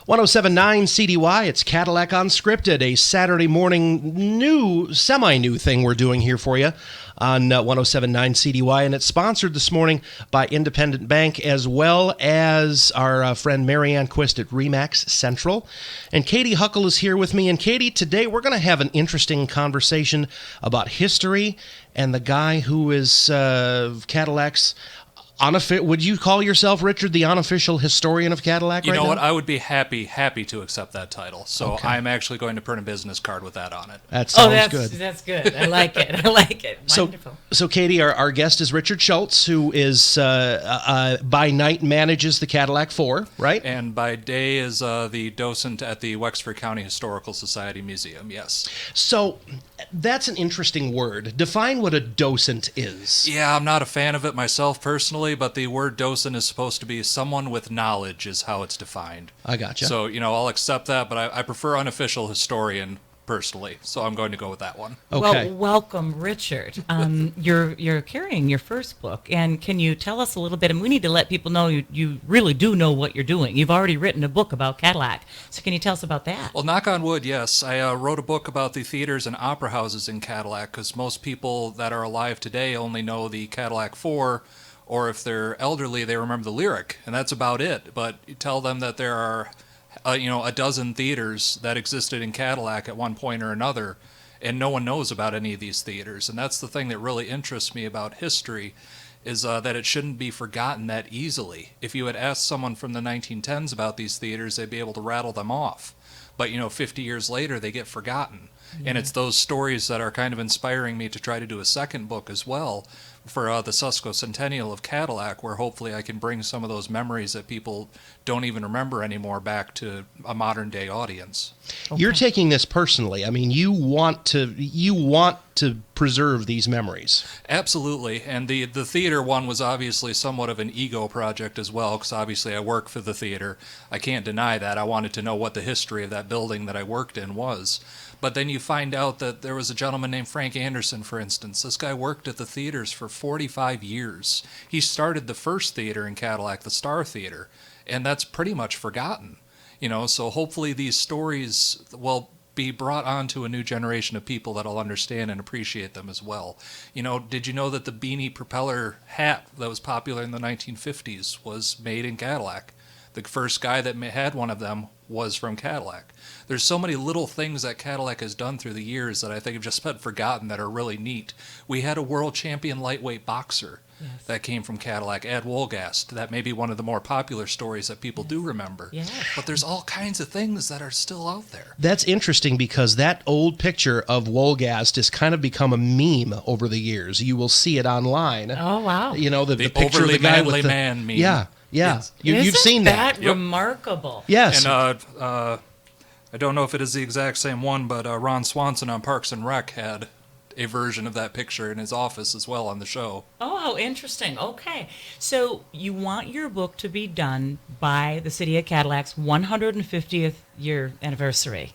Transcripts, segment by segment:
1079 CDY, it's Cadillac Unscripted, a Saturday morning semi-new thing we're doing here for you on 1079 CDY, and it's sponsored this morning by Independent Bank as well as our friend Marianne Quist at RE/MAX Central. And Katy Huckle is here with me. And Katy, today we're going to have an interesting conversation about history and the guy who is Cadillac's would you call yourself, Richard, the unofficial historian of Cadillac right now? You know what? I would be happy to accept that title. So okay. I'm actually going to print a business card with that on it. That sounds good. That's good. I like it. Wonderful. So Katy, our guest is Richard Shults, who is by night manages the Cadillac 4, right? And by day is the docent at the Wexford County Historical Society Museum, yes. So that's an interesting word. Define what a docent is. Yeah, I'm not a fan of it myself personally, but the word docent is supposed to be someone with knowledge is how it's defined. I gotcha. So, I'll accept that, but I prefer unofficial historian personally, so I'm going to go with that one. Okay. Well, welcome, Richard. You're carrying your first book, and can you tell us a little bit, and we need to let people know you really do know what you're doing. You've already written a book about Cadillac, so can you tell us about that? Well, knock on wood, yes. I wrote a book about the theaters and opera houses in Cadillac, because most people that are alive today only know the Cadillac 4, or if they're elderly, they remember the lyric, and that's about it. But you tell them that there are, a dozen theaters that existed in Cadillac at one point or another, and no one knows about any of these theaters. And that's the thing that really interests me about history, is that it shouldn't be forgotten that easily. If you had asked someone from the 1910s about these theaters, they'd be able to rattle them off. But, 50 years later, they get forgotten. And it's those stories that are kind of inspiring me to try to do a second book as well for the Sesquicentennial of Cadillac, where hopefully I can bring some of those memories that people don't even remember anymore back to a modern day audience. Okay. You're taking this personally. I mean, you want to preserve these memories. Absolutely. And the theater one was obviously somewhat of an ego project as well, because obviously I work for the theater. I can't deny that. I wanted to know what the history of that building that I worked in was. But then you find out that there was a gentleman named Frank Anderson, for instance. This guy worked at the theaters for 45 years. He started the first theater in Cadillac, the Star Theater, and that's pretty much forgotten. So hopefully these stories will be brought on to a new generation of people that'll understand and appreciate them as well. Did you know that the beanie propeller hat that was popular in the 1950s was made in Cadillac? The first guy that had one of them was from Cadillac. There's so many little things that Cadillac has done through the years that I think have just been forgotten that are really neat. We had a world champion lightweight boxer that came from Cadillac, Ed Wolgast. That may be one of the more popular stories that people do remember. Yes. But there's all kinds of things that are still out there. That's interesting because that old picture of Wolgast has kind of become a meme over the years. You will see it online. Oh, wow. The picture of the guy with the man meme. Yeah. Yes. You've seen that. Isn't that remarkable? Yes. And I don't know if it is the exact same one, but Ron Swanson on Parks and Rec had a version of that picture in his office as well on the show. Oh, how interesting. Okay. So you want your book to be done by the City of Cadillac's 150th year anniversary.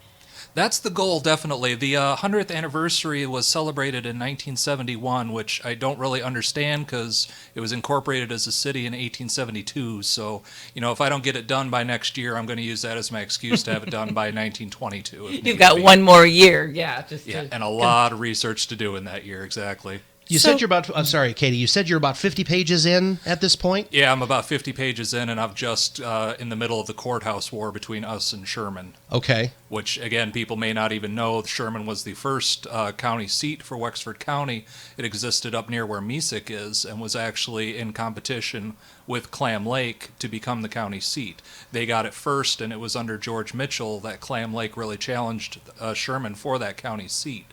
That's the goal, definitely. The 100th anniversary was celebrated in 1971, which I don't really understand because it was incorporated as a city in 1872. So, if I don't get it done by next year, I'm going to use that as my excuse to have it done by 1922. You've got one more year, and a lot of research to do in that year, exactly. You said you're about, I'm sorry, Katy, you said you're about 50 pages in at this point? Yeah, I'm about 50 pages in, and I'm just in the middle of the courthouse war between us and Sherman. Okay. Which, again, people may not even know. Sherman was the first county seat for Wexford County. It existed up near where Mesick is and was actually in competition with Clam Lake to become the county seat. They got it first, and it was under George Mitchell that Clam Lake really challenged Sherman for that county seat.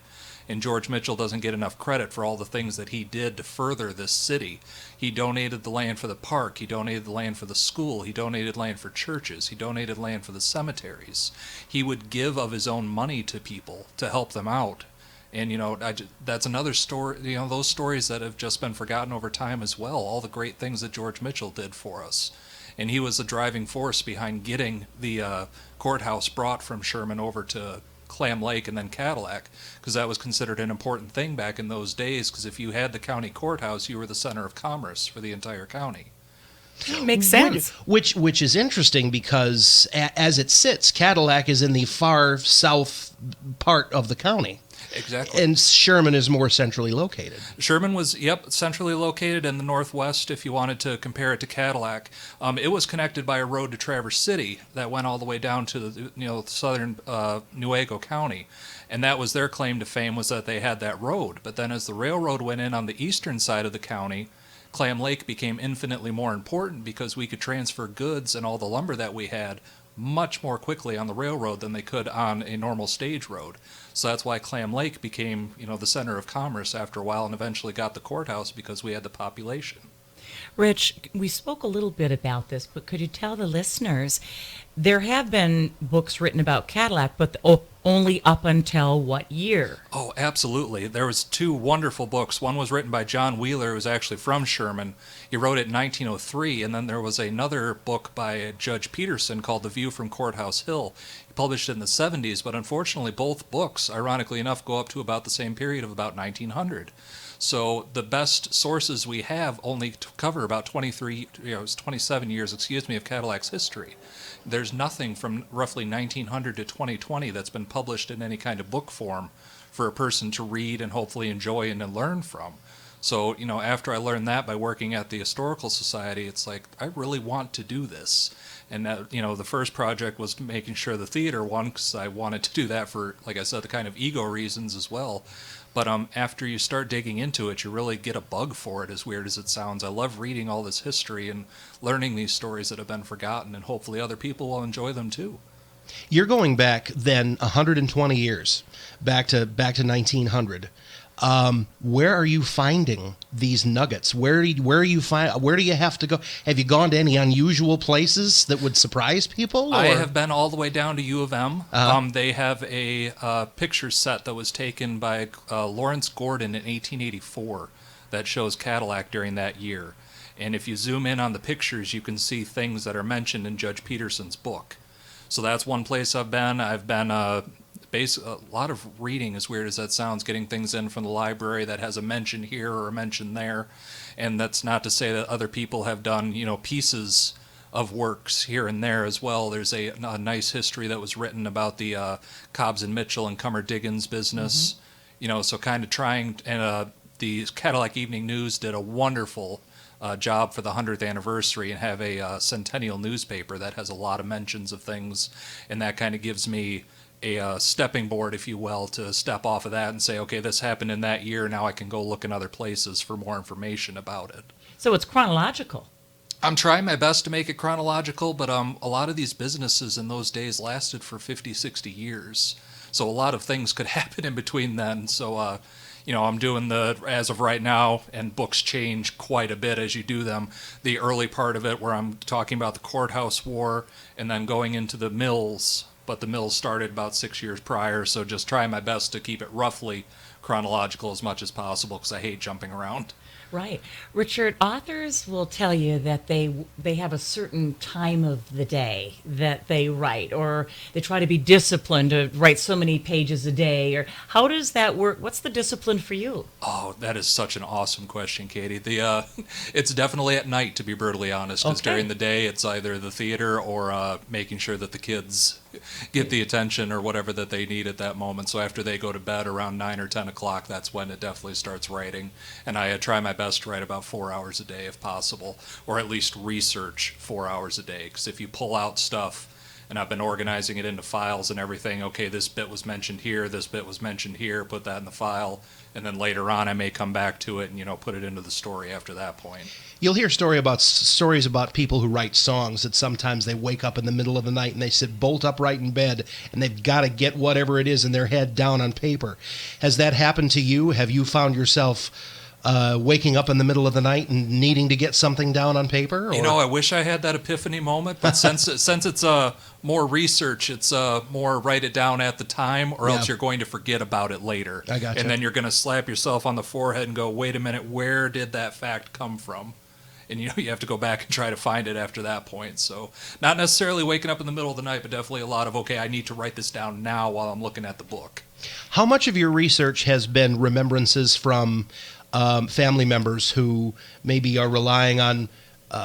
And George Mitchell doesn't get enough credit for all the things that he did to further this city. He donated the land for the park. He donated the land for the school. He donated land for churches. He donated land for the cemeteries. He would give of his own money to people to help them out. And, that's another story, those stories that have just been forgotten over time as well, all the great things that George Mitchell did for us. And he was the driving force behind getting the courthouse brought from Sherman over to Clam Lake and then Cadillac, because that was considered an important thing back in those days, because if you had the county courthouse, you were the center of commerce for the entire county. Makes sense. Which is interesting because as it sits, Cadillac is in the far south part of the county. Exactly. And Sherman is more centrally located. Sherman was, centrally located in the northwest if you wanted to compare it to Cadillac. It was connected by a road to Traverse City that went all the way down to the southern Newaygo County. And that was their claim to fame, was that they had that road. But then as the railroad went in on the eastern side of the county, Clam Lake became infinitely more important because we could transfer goods and all the lumber that we had much more quickly on the railroad than they could on a normal stage road. So that's why Clam Lake became, the center of commerce after a while and eventually got the courthouse because we had the population. Rich, we spoke a little bit about this, but could you tell the listeners, there have been books written about Cadillac, but only up until what year? Oh, absolutely. There was 2 wonderful books. One was written by John Wheeler, who was actually from Sherman. He wrote it in 1903, and then there was another book by Judge Peterson called The View from Courthouse Hill. He published it in the 70s, but unfortunately both books, ironically enough, go up to about the same period of about 1900. So the best sources we have only cover about 27 years, of Cadillac's history. There's nothing from roughly 1900 to 2020 that's been published in any kind of book form for a person to read and hopefully enjoy and to learn from. So, after I learned that by working at the Historical Society, it's like, I really want to do this. And, the first project was making sure the theater won, because I wanted to do that for, like I said, the kind of ego reasons as well. But after you start digging into it, you really get a bug for it, as weird as it sounds. I love reading all this history and learning these stories that have been forgotten, and hopefully other people will enjoy them too. You're going back then 120 years, back to 1900. Where are you finding these nuggets? Where do you have to go? Have you gone to any unusual places that would surprise people? Or? I have been all the way down to U of M. They have a picture set that was taken by Lawrence Gordon in 1884 that shows Cadillac during that year. And if you zoom in on the pictures, you can see things that are mentioned in Judge Peterson's book. So that's one place I've been. I've been a lot of reading, as weird as that sounds, getting things in from the library that has a mention here or a mention there. And that's not to say that other people have done, pieces of works here and there as well. There's a nice history that was written about the Cobbs and Mitchell and Cummer Diggins business. Mm-hmm. So kind of trying, and the Cadillac Evening News did a wonderful job for the 100th anniversary and have a centennial newspaper that has a lot of mentions of things, and that kind of gives me a stepping board, if you will, to step off of that and say, okay, this happened in that year, now I can go look in other places for more information about it. So it's chronological. I'm trying my best to make it chronological, but a lot of these businesses in those days lasted for 50, 60 years. So a lot of things could happen in between then. So, I'm doing as of right now, and books change quite a bit as you do them, the early part of it where I'm talking about the courthouse war and then going into the mills. But the mills started about 6 years prior, so just trying my best to keep it roughly chronological as much as possible because I hate jumping around. Right. Richard, authors will tell you that they have a certain time of the day that they write, or they try to be disciplined to write so many pages a day, or how does that work? What's the discipline for you? Oh, that is such an awesome question, Katy. It's definitely at night, to be brutally honest, because during the day it's either the theater or making sure that the kids get the attention or whatever that they need at that moment. So after they go to bed around 9 or 10 o'clock, that's when it definitely starts writing. And I try my best to write about 4 hours a day if possible, or at least research 4 hours a day. Because if you pull out stuff, and I've been organizing it into files and everything, okay, this bit was mentioned here, this bit was mentioned here, put that in the file, and then later on I may come back to it and, put it into the story after that point. You'll hear stories about people who write songs that sometimes they wake up in the middle of the night and they sit bolt upright in bed and they've got to get whatever it is in their head down on paper. Has that happened to you? Have you found yourself waking up in the middle of the night and needing to get something down on paper? Or? I wish I had that epiphany moment, but since it's more research, it's more write it down at the time, or else you're going to forget about it later. I gotcha. And then you're going to slap yourself on the forehead and go, wait a minute, where did that fact come from? And you have to go back and try to find it after that point. So not necessarily waking up in the middle of the night, but definitely a lot of, okay, I need to write this down now while I'm looking at the book. How much of your research has been remembrances from family members who maybe are relying on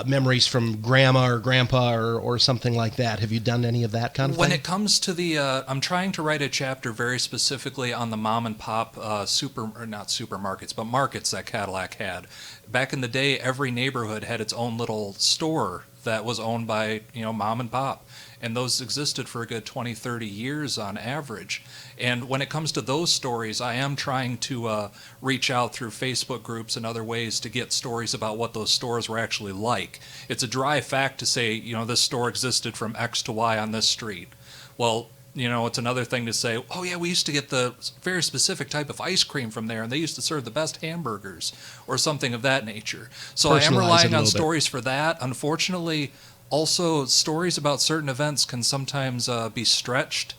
memories from grandma or grandpa or something like that. Have you done any of that kind of When thing? it comes to the, I'm trying to write a chapter very specifically on the mom and pop not supermarkets, but markets that Cadillac had. Back in the day, every neighborhood had its own little store that was owned by, mom and pop. And those existed for a good 20, 30 years on average. And when it comes to those stories, I am trying to reach out through Facebook groups and other ways to get stories about what those stores were actually like. It's a dry fact to say, this store existed from X to Y on this street. Well, it's another thing to say, oh yeah, we used to get the very specific type of ice cream from there, and they used to serve the best hamburgers, or something of that nature. So I am Personalize it relying a on little bit. stories for that. Unfortunately, also stories about certain events can sometimes be stretched.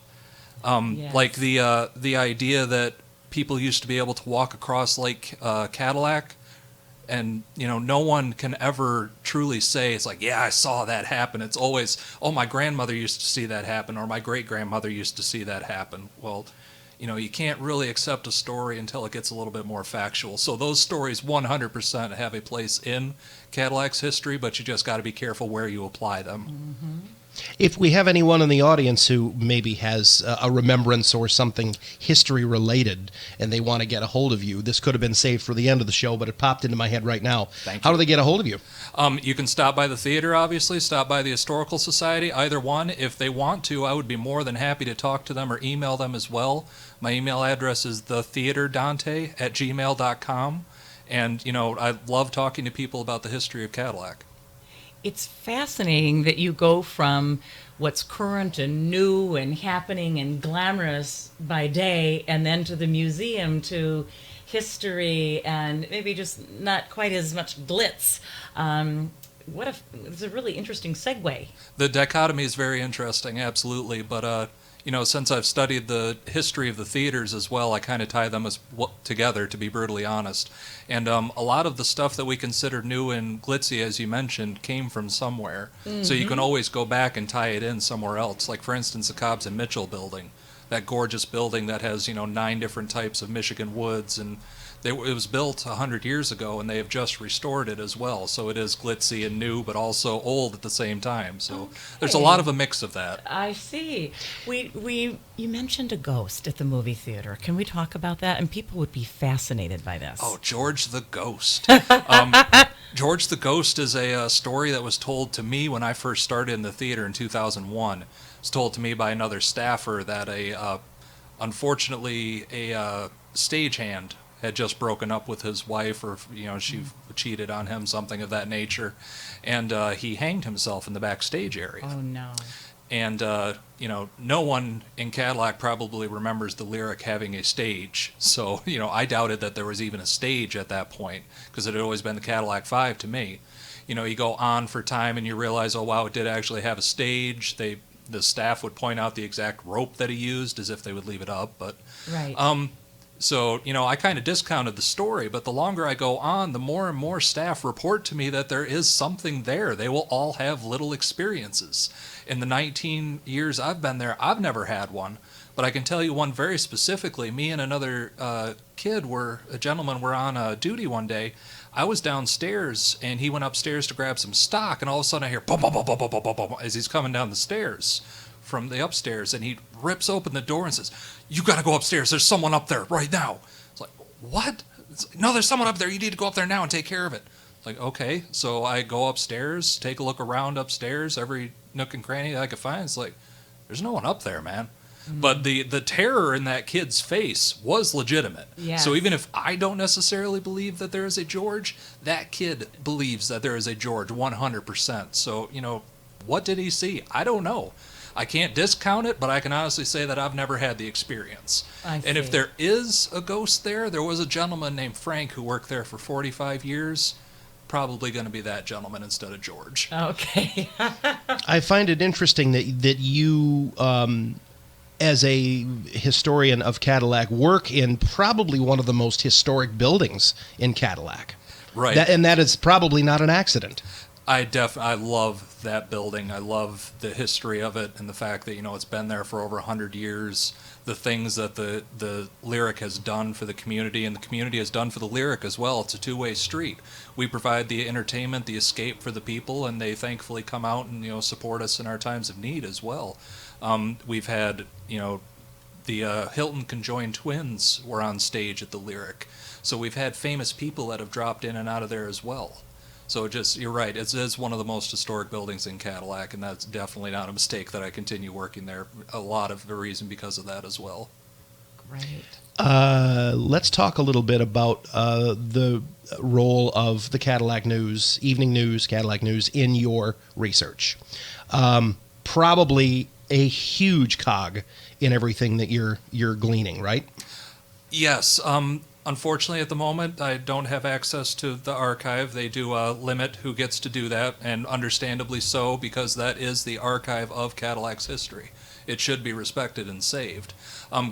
Yes. Like the idea that people used to be able to walk across Lake Cadillac, and no one can ever truly say it's like, yeah, I saw that happen. It's always, oh, my grandmother used to see that happen, or my great grandmother used to see that happen. Well, you can't really accept a story until it gets a little bit more factual. So those stories 100% have a place in Cadillac's history, but you just got to be careful where you apply them. If we have anyone in the audience who maybe has a remembrance or something history related and they want to get a hold of you, this could have been saved for the end of the show, but it popped into my head right now. Thank How you. do they get a hold of you? You can stop by the theater, obviously, stop by the Historical Society, either one. If they want to, I would be more than happy to talk to them or email them as well. My email address is thetheaterdante@gmail.com. And, I love talking to people about the history of Cadillac. It's fascinating that you go from what's current and new and happening and glamorous by day, and then to the museum, to history and maybe just not quite as much glitz. It's a really interesting segue. The dichotomy is very interesting, absolutely. But, since I've studied the history of the theaters as well, I kind of tie them together, to be brutally honest. And a lot of the stuff that we consider new and glitzy, as you mentioned, came from somewhere. So you can always go back and tie it in somewhere else. Like, for instance, the Cobbs and Mitchell building, that gorgeous building that has, 9 different types of Michigan woods. And it was built 100 years ago, and they have just restored it as well. So it is glitzy and new, but also old at the same time. So there's a lot of a mix of that. I see. You mentioned a ghost at the movie theater. Can we talk about that? And people would be fascinated by this. Oh, George the Ghost. George the Ghost is a story that was told to me when I first started in the theater in 2001. It was told to me by another staffer that unfortunately, a stagehand had just broken up with his wife, or she cheated on him, something of that nature, and he hanged himself in the backstage area. Oh, no. And no one in Cadillac probably remembers the lyric having a stage. So I doubted that there was even a stage at that point, because it had always been the Cadillac 5 to me. You go on for time and you realize, oh wow, it did actually have a stage. The staff would point out the exact rope that he used, as if they would leave it up, but Right. So, I kind of discounted the story, but the longer I go on, the more and more staff report to me that there is something there. They will all have little experiences. In the 19 years I've been there, I've never had one, but I can tell you one very specifically. Me and another a gentleman were on duty one day. I was downstairs, and he went upstairs to grab some stock, and all of a sudden I hear bum, bum, bum, bum, bum, bum, bum, bum, as he's coming down the stairs from the upstairs, and he rips open the door and says, "You got to go upstairs. There's someone up there right now." It's like, what? It's like, no, there's someone up there. You need to go up there now and take care of it. It's like, okay. So I go upstairs, take a look around upstairs, every nook and cranny that I could find. It's like, there's no one up there, man. Mm-hmm. But the terror in that kid's face was legitimate. Yes. So even if I don't necessarily believe that there is a George, that kid believes that there is a George 100%. So, what did he see? I don't know. I can't discount it, but I can honestly say that I've never had the experience. And if there is a ghost there was a gentleman named Frank who worked there for 45 years. Probably going to be that gentleman instead of George. Okay. I find it interesting that you, as a historian of Cadillac, work in probably one of the most historic buildings in Cadillac. Right. And that is probably not an accident. I love that building. I love the history of it and the fact that, it's been there for over 100 years. The things that the Lyric has done for the community, and the community has done for the Lyric as well. It's a two-way street. We provide the entertainment, the escape for the people, and they thankfully come out and, support us in our times of need as well. We've had, the Hilton conjoined twins were on stage at the Lyric. So we've had famous people that have dropped in and out of there as well. So you're right, it is one of the most historic buildings in Cadillac, and that's definitely not a mistake that I continue working there. A lot of the reason because of that as well. Great. Let's talk a little bit about the role of the Cadillac News, Evening News, Cadillac News, in your research. Probably a huge cog in everything that you're gleaning, right? Yes. Unfortunately, at the moment, I don't have access to the archive. They do limit who gets to do that, and understandably so, because that is the archive of Cadillac's history. It should be respected and saved.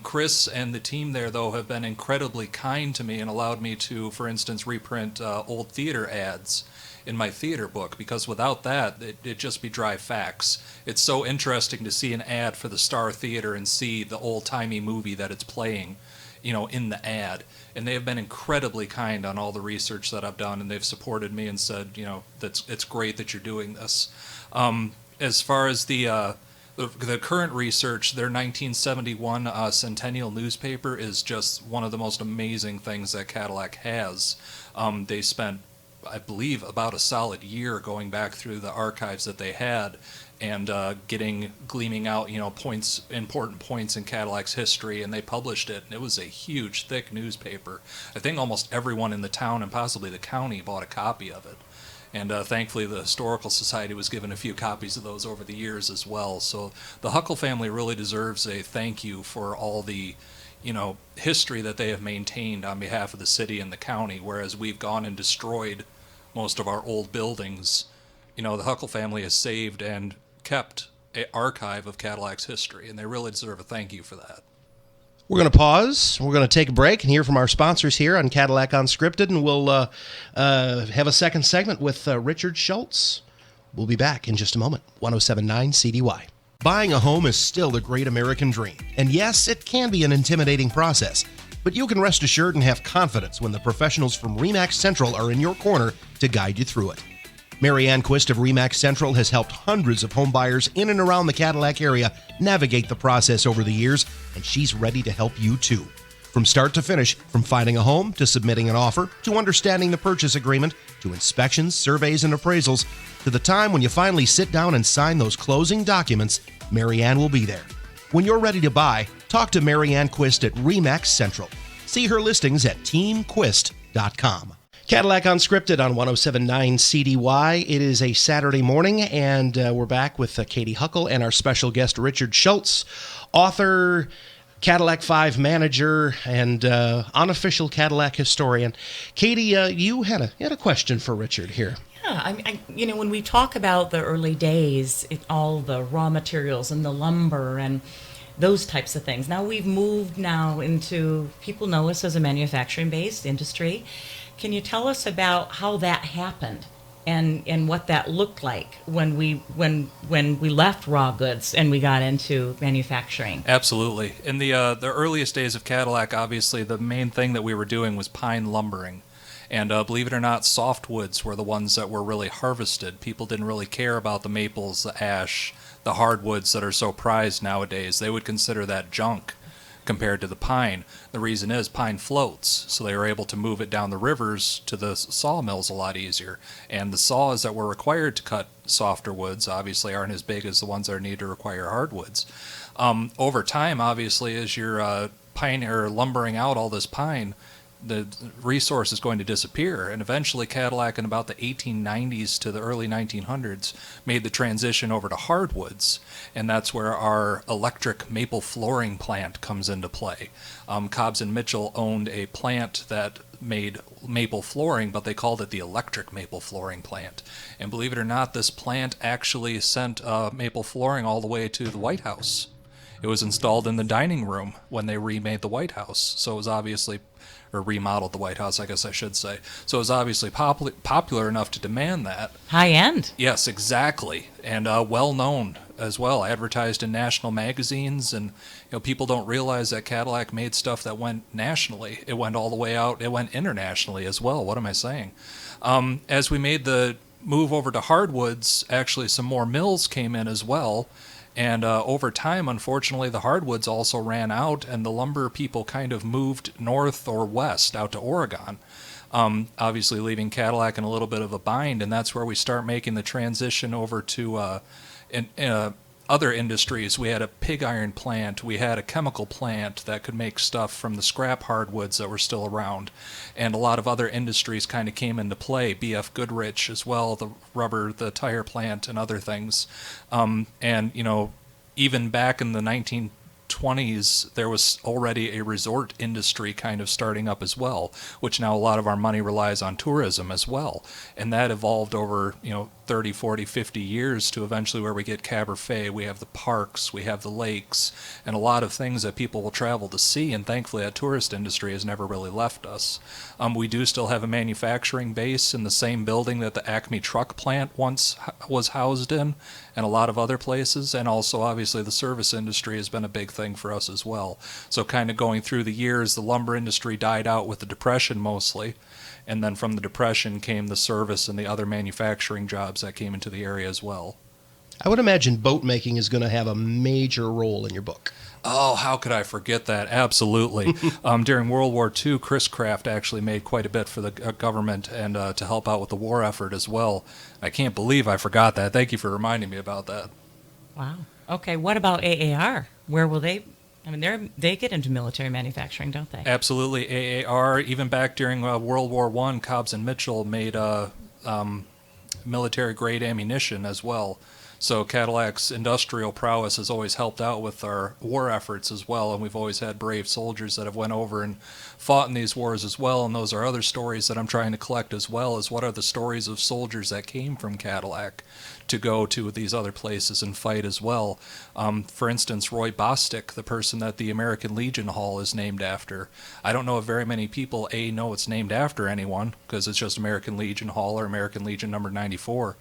Chris and the team there, though, have been incredibly kind to me and allowed me to, for instance, reprint old theater ads in my theater book, because without that, it'd just be dry facts. It's so interesting to see an ad for the Star Theater and see the old-timey movie that it's playing, in the ad. And they have been incredibly kind on all the research that I've done, and they've supported me and said, it's great that you're doing this. As far as the current research, their 1971 Centennial newspaper is just one of the most amazing things that Cadillac has. They spent, I believe, about a solid year going back through the archives that they had and gleaming out, important points in Cadillac's history, and they published it, and it was a huge, thick newspaper. I think almost everyone in the town and possibly the county bought a copy of it. And thankfully, the Historical Society was given a few copies of those over the years as well. So the Huckle family really deserves a thank you for all the, history that they have maintained on behalf of the city and the county, whereas we've gone and destroyed most of our old buildings. The Huckle family has saved and kept an archive of Cadillac's history, and they really deserve a thank you for that. We're going to pause. We're going to take a break and hear from our sponsors here on Cadillac Unscripted, and we'll have a second segment with Richard Shults. We'll be back in just a moment. 107.9 CDY. Buying a home is still the great American dream. And yes, it can be an intimidating process, but you can rest assured and have confidence when the professionals from RE/MAX Central are in your corner to guide you through it. Mary Ann Quist of RE/MAX Central has helped hundreds of home buyers in and around the Cadillac area navigate the process over the years, and she's ready to help you too. From start to finish, from finding a home to submitting an offer, to understanding the purchase agreement, to inspections, surveys, and appraisals, to the time when you finally sit down and sign those closing documents, Mary Ann will be there. When you're ready to buy, talk to Mary Ann Quist at RE/MAX Central. See her listings at teamquist.com. Cadillac Unscripted on 107.9 CDY. It is a Saturday morning, and we're back with Katy Huckle and our special guest, Richard Shults, author, Cadillac 5 manager, and unofficial Cadillac historian. Katy, you had a question for Richard here. Yeah, when we talk about the early days, all the raw materials and the lumber and those types of things. Now we've moved into, people know us as a manufacturing-based industry. Can you tell us about how that happened and what that looked like when we left raw goods and we got into manufacturing? Absolutely. In the earliest days of Cadillac, obviously the main thing that we were doing was pine lumbering. And believe it or not, softwoods were the ones that were really harvested. People didn't really care about the maples, the ash, the hardwoods that are so prized nowadays. They would consider that junk compared to the pine. The reason is pine floats, so they were able to move it down the rivers to the sawmills a lot easier. And the saws that were required to cut softer woods obviously aren't as big as the ones that are needed to require hardwoods. Over time, obviously, as you're lumbering out all this pine, the resource is going to disappear, and eventually Cadillac in about the 1890s to the early 1900s made the transition over to hardwoods, and that's where our electric maple flooring plant comes into play. Cobbs and Mitchell owned a plant that made maple flooring, but they called it the electric maple flooring plant. And believe it or not, this plant actually sent maple flooring all the way to the White House. It was installed in the dining room when they remade the White House. So it was obviously, or remodeled the White House, I guess I should say. So it was obviously popular enough to demand that. High end. Yes, exactly, and well known as well. Advertised in national magazines, and people don't realize that Cadillac made stuff that went nationally. It went all the way out. It went internationally as well. What am I saying? As we made the move over to hardwoods, actually some more mills came in as well. And over time, unfortunately, the hardwoods also ran out, and the lumber people kind of moved north or west out to Oregon, obviously leaving Cadillac in a little bit of a bind. And that's where we start making the transition over to other industries. We had a pig iron plant. We had a chemical plant that could make stuff from the scrap hardwoods that were still around. And a lot of other industries kind of came into play. B.F. Goodrich as well, the rubber, the tire plant, and other things. And even back in the 1920s, there was already a resort industry kind of starting up as well, which now a lot of our money relies on tourism as well. And that evolved over, 30, 40, 50 years to eventually where we get Cabernet, we have the parks, we have the lakes, and a lot of things that people will travel to see, and thankfully that tourist industry has never really left us. We do still have a manufacturing base in the same building that the Acme truck plant once was housed in, and a lot of other places, and also obviously the service industry has been a big thing for us as well. So kind of going through the years, the lumber industry died out with the Depression mostly, and then from the Depression came the service and the other manufacturing jobs that came into the area as well. I would imagine boat making is going to have a major role in your book. Oh, how could I forget that? Absolutely. During World War II, Chris Craft actually made quite a bit for the government and to help out with the war effort as well. I can't believe I forgot that. Thank you for reminding me about that. Wow. Okay, what about AAR? Where will they... they get into military manufacturing, don't they? Absolutely. AAR, even back during World War I, Cobbs and Mitchell made military-grade ammunition as well. So Cadillac's industrial prowess has always helped out with our war efforts as well, and we've always had brave soldiers that have went over and fought in these wars as well, and those are other stories that I'm trying to collect as well, is what are the stories of soldiers that came from Cadillac to go to these other places and fight as well. For instance, Roy Bostick, the person that the American Legion Hall is named after. I don't know if very many people, know it's named after anyone, because it's just American Legion Hall or American Legion number 94.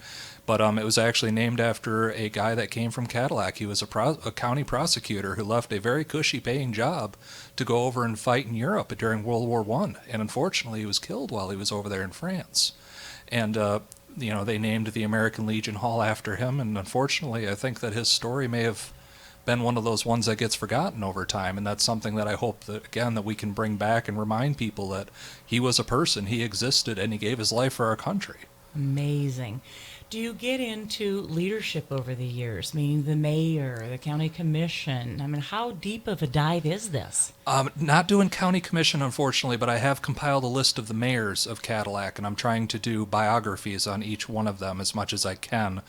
But it was actually named after a guy that came from Cadillac. He was a county prosecutor who left a very cushy paying job to go over and fight in Europe during World War I. And unfortunately, he was killed while he was over there in France. And, they named the American Legion Hall after him. And unfortunately, I think that his story may have been one of those ones that gets forgotten over time. And that's something that I hope that, again, that we can bring back and remind people that he was a person, he existed, and he gave his life for our country. Amazing. Do you get into leadership over the years, meaning the mayor, the county commission? How deep of a dive is this? Not doing county commission, unfortunately, but I have compiled a list of the mayors of Cadillac, and I'm trying to do biographies on each one of them as much as I can.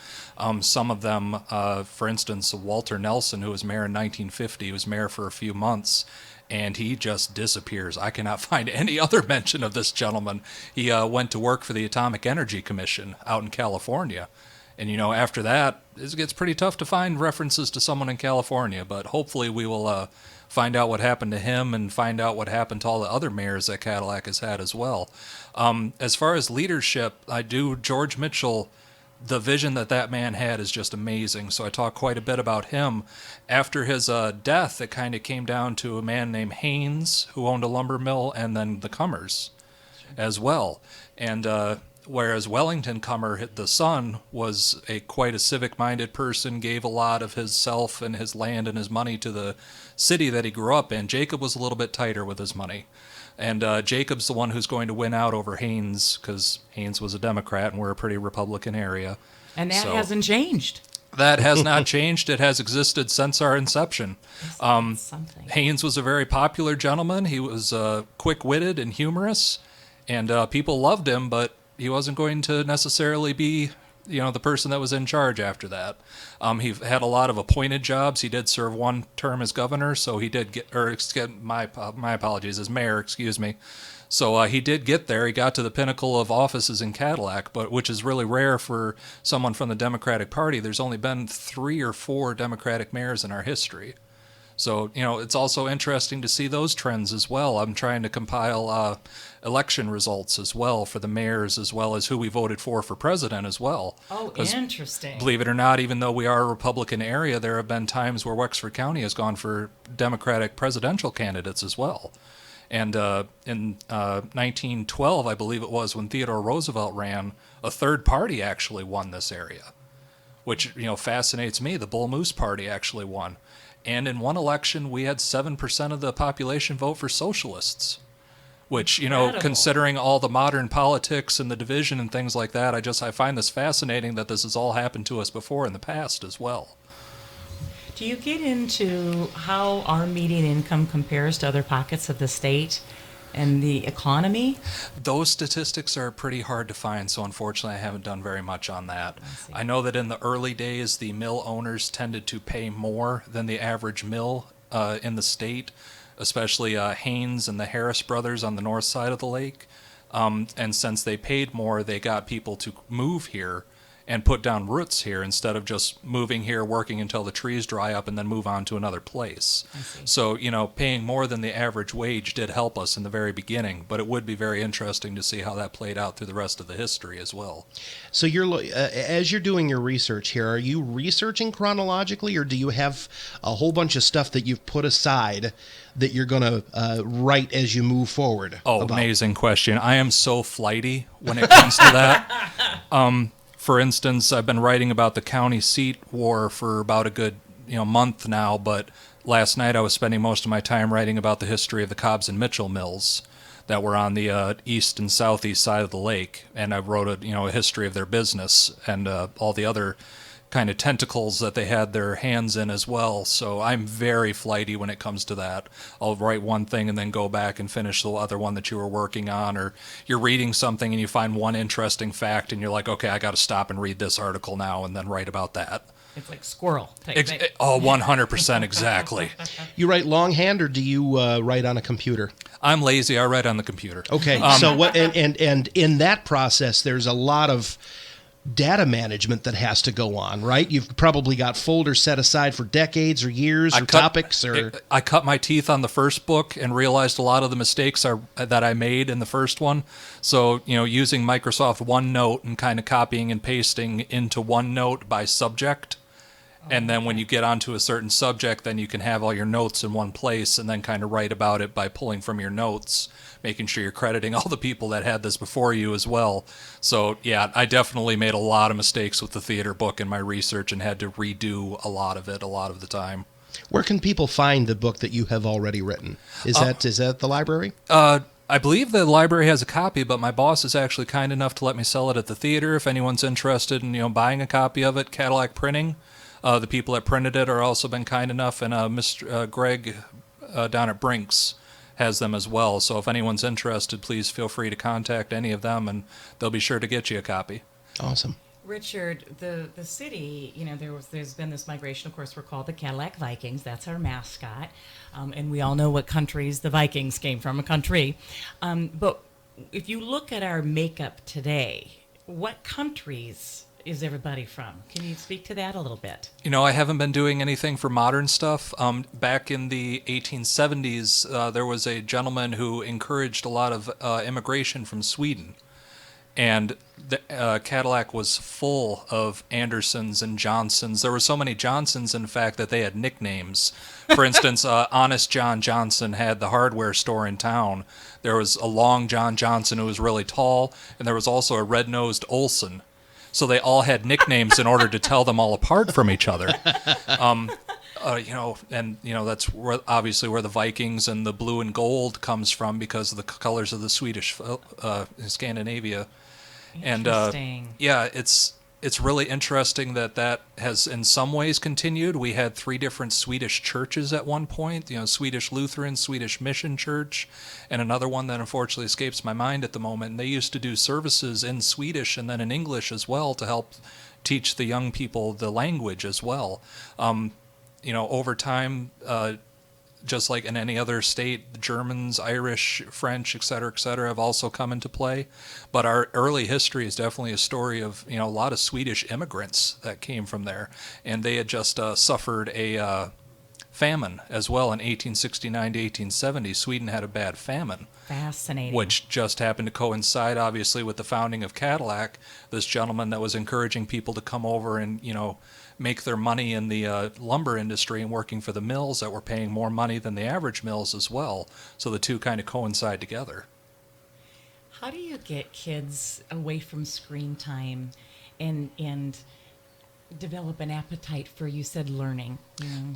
Some of them, for instance, Walter Nelson, who was mayor in 1950, was mayor for a few months, and he just disappears. I cannot find any other mention of this gentleman. He went to work for the Atomic Energy Commission out in California. And, after that, it gets pretty tough to find references to someone in California. But hopefully we will find out what happened to him and find out what happened to all the other mayors that Cadillac has had as well. As far as leadership, George Mitchell, the vision that man had is just amazing. So I talk quite a bit about him. After his death, it kind of came down to a man named Haynes, who owned a lumber mill, and then the Cummers as well. And whereas Wellington Cummer, the son, was quite a civic-minded person, gave a lot of his self and his land and his money to the city that he grew up in, Jacob was a little bit tighter with his money. And Jacob's the one who's going to win out over Haynes, because Haynes was a Democrat and we're a pretty Republican area. And that hasn't changed. That has not changed. It has existed since our inception. Haynes was a very popular gentleman. He was quick-witted and humorous, and people loved him, but he wasn't going to necessarily be the person that was in charge after that. He had a lot of appointed jobs. He did serve one term as governor, so he did get, my apologies, as mayor, excuse me. So he did get there. He got to the pinnacle of offices in Cadillac, but which is really rare for someone from the Democratic Party. There's only been 3 or 4 Democratic mayors in our history. So, it's also interesting to see those trends as well. I'm trying to compile election results as well for the mayors, as well as who we voted for president as well. Oh, interesting. Believe it or not, even though we are a Republican area, there have been times where Wexford County has gone for Democratic presidential candidates as well. And in 1912, I believe it was, when Theodore Roosevelt ran, a third party actually won this area, which, fascinates me. The Bull Moose Party actually won. And in one election, we had 7% of the population vote for socialists, which, Incredible. considering all the modern politics and the division and things like that, I find this fascinating that this has all happened to us before in the past as well. Do you get into how our median income compares to other pockets of the state and the economy? Those statistics are pretty hard to find, so unfortunately I haven't done very much on that. I know that in the early days, the mill owners tended to pay more than the average mill in the state, especially Haynes and the Harris brothers on the north side of the lake. And since they paid more, they got people to move here and put down roots here instead of just moving here, working until the trees dry up, and then move on to another place. So, paying more than the average wage did help us in the very beginning, but it would be very interesting to see how that played out through the rest of the history as well. So as you're doing your research here, are you researching chronologically, or do you have a whole bunch of stuff that you've put aside that you're going to write as you move forward? Oh, amazing question. I am so flighty when it comes to that. For instance, I've been writing about the county seat war for about a good month now, but last night I was spending most of my time writing about the history of the Cobbs and Mitchell mills that were on the east and southeast side of the lake, and I wrote a history of their business and all the other kind of tentacles that they had their hands in as well. So I'm very flighty when it comes to that. I'll write one thing and then go back and finish the other one that you were working on, or you're reading something and you find one interesting fact and you're like, okay, I got to stop and read this article now and then write about that. It's like squirrel type thing. 100% exactly. You write longhand, or do you write on a computer? I'm lazy. I write on the computer. Okay. So what? And in that process, there's a lot of data management that has to go on, right? You've probably got folders set aside for decades or years or topics. I cut my teeth on the first book and realized a lot of the mistakes that I made in the first one. So, using Microsoft OneNote and kind of copying and pasting into OneNote by subject. And then when you get onto a certain subject, then you can have all your notes in one place and then kind of write about it by pulling from your notes, making sure you're crediting all the people that had this before you as well. So, yeah, I definitely made a lot of mistakes with the theater book in my research and had to redo a lot of it a lot of the time. Where can people find the book that you have already written? Is that the library? I believe the library has a copy, but my boss is actually kind enough to let me sell it at the theater if anyone's interested in buying a copy of it. Cadillac Printing. The people that printed it are also been kind enough, and Mr. Greg down at Brinks has them as well. So if anyone's interested, please feel free to contact any of them, and they'll be sure to get you a copy. Awesome. Richard, the city, there's been this migration. Of course, we're called the Cadillac Vikings. That's our mascot, and we all know what countries the Vikings came from, a country. But if you look at our makeup today, what countries is everybody from? Can you speak to that a little bit? I haven't been doing anything for modern stuff. Back in the 1870s, there was a gentleman who encouraged a lot of immigration from Sweden. And the Cadillac was full of Andersons and Johnsons. There were so many Johnsons, in fact, that they had nicknames. For instance, Honest John Johnson had the hardware store in town. There was a Long John Johnson who was really tall, and there was also a red-nosed Olson. So they all had nicknames in order to tell them all apart from each other. That's obviously where the Vikings and the blue and gold comes from because of the colors of the Swedish Scandinavia. Interesting. And it's really interesting that has in some ways continued. We had 3 different Swedish churches at one point, Swedish Lutheran, Swedish Mission Church, and another one that unfortunately escapes my mind at the moment. And they used to do services in Swedish and then in English as well to help teach the young people the language as well. Over time, just like in any other state, the Germans, Irish, French, et cetera, have also come into play. But our early history is definitely a story of, a lot of Swedish immigrants that came from there. And they had just suffered a famine as well in 1869 to 1870. Sweden had a bad famine. Fascinating. Which just happened to coincide, obviously, with the founding of Cadillac, this gentleman that was encouraging people to come over and, make their money in the lumber industry and working for the mills that were paying more money than the average mills as well. So the two kind of coincide together. How do you get kids away from screen time and develop an appetite for, you said, learning?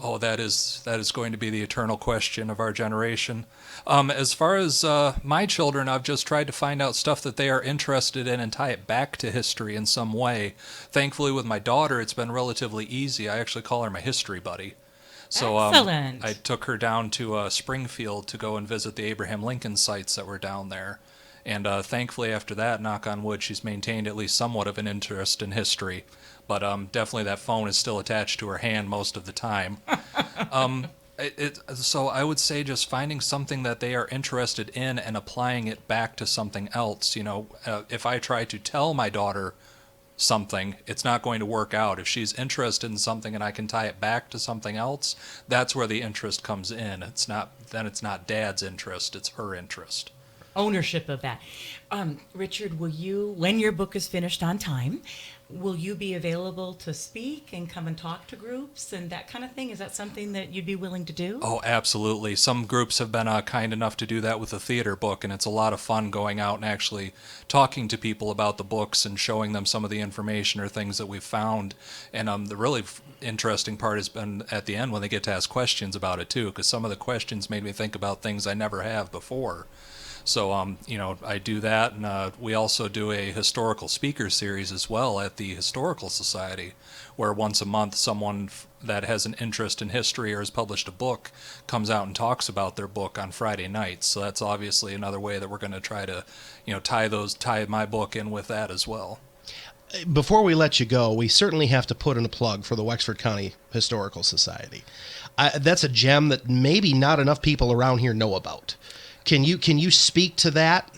Oh, that is going to be the eternal question of our generation. As far as my children, I've just tried to find out stuff that they are interested in and tie it back to history in some way. Thankfully, with my daughter, it's been relatively easy. I actually call her my history buddy. So Excellent. I took her down to Springfield to go and visit the Abraham Lincoln sites that were down there. And thankfully, after that, knock on wood, she's maintained at least somewhat of an interest in history. But definitely that phone is still attached to her hand most of the time. So I would say just finding something that they are interested in and applying it back to something else. If I try to tell my daughter something, it's not going to work out. If she's interested in something and I can tie it back to something else, that's where the interest comes in. It's not Dad's interest, it's her interest. Ownership of that. Richard, will you, when your book is finished on time, will you be available to speak and come and talk to groups and that kind of thing? Is that something that you'd be willing to do? Oh, absolutely. Some groups have been kind enough to do that with the theater book, and it's a lot of fun going out and actually talking to people about the books and showing them some of the information or things that we've found. And the really interesting part has been at the end when they get to ask questions about it, too, because some of the questions made me think about things I never have before. So, I do that, and we also do a historical speaker series as well at the Historical Society, where once a month someone that has an interest in history or has published a book comes out and talks about their book on Friday nights. So that's obviously another way that we're going to try to, tie my book in with that as well. Before we let you go, we certainly have to put in a plug for the Wexford County Historical Society. That's a gem that maybe not enough people around here know about. Can you speak to that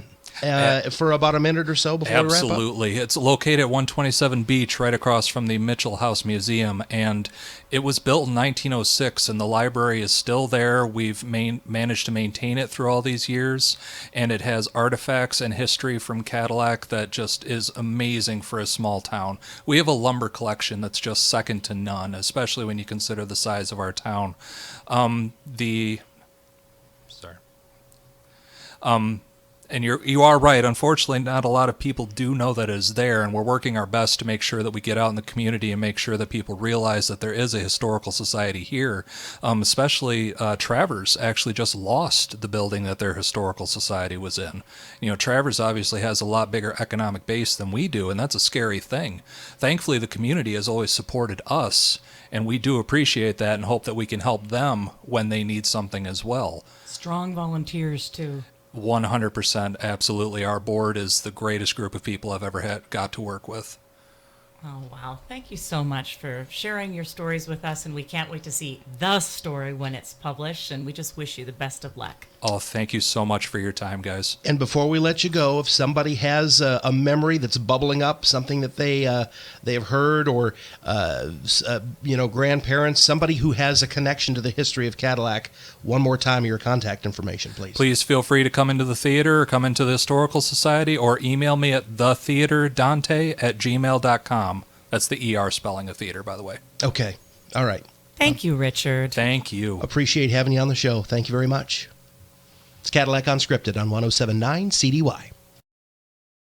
for about a minute or so before we wrap up? Absolutely. It's located at 127 Beach, right across from the Mitchell House Museum, and it was built in 1906, and the library is still there. We've managed to maintain it through all these years, and it has artifacts and history from Cadillac that just is amazing for a small town. We have a lumber collection that's just second to none, especially when you consider the size of our town. And you are right. Unfortunately, not a lot of people do know that it is there, and we're working our best to make sure that we get out in the community and make sure that people realize that there is a historical society here. Especially Travers actually just lost the building that their historical society was in. Travers obviously has a lot bigger economic base than we do, and that's a scary thing. Thankfully, the community has always supported us, and we do appreciate that and hope that we can help them when they need something as well. Strong volunteers, too. 100%, absolutely. Our board is the greatest group of people I've ever got to work with. Oh, wow. Thank you so much for sharing your stories with us, and we can't wait to see the story when it's published, and we just wish you the best of luck. Oh, thank you so much for your time, guys. And before we let you go, if somebody has a memory that's bubbling up, something that they've heard, or grandparents, somebody who has a connection to the history of Cadillac, one more time your contact information, please. Please feel free to come into the theater, or come into the Historical Society, or email me at thetheaterdante@gmail.com. That's the ER spelling of theater, by the way. Okay. All right. Thank you, Richard. Thank you. Appreciate having you on the show. Thank you very much. It's Cadillac Unscripted on 107.9 CDY.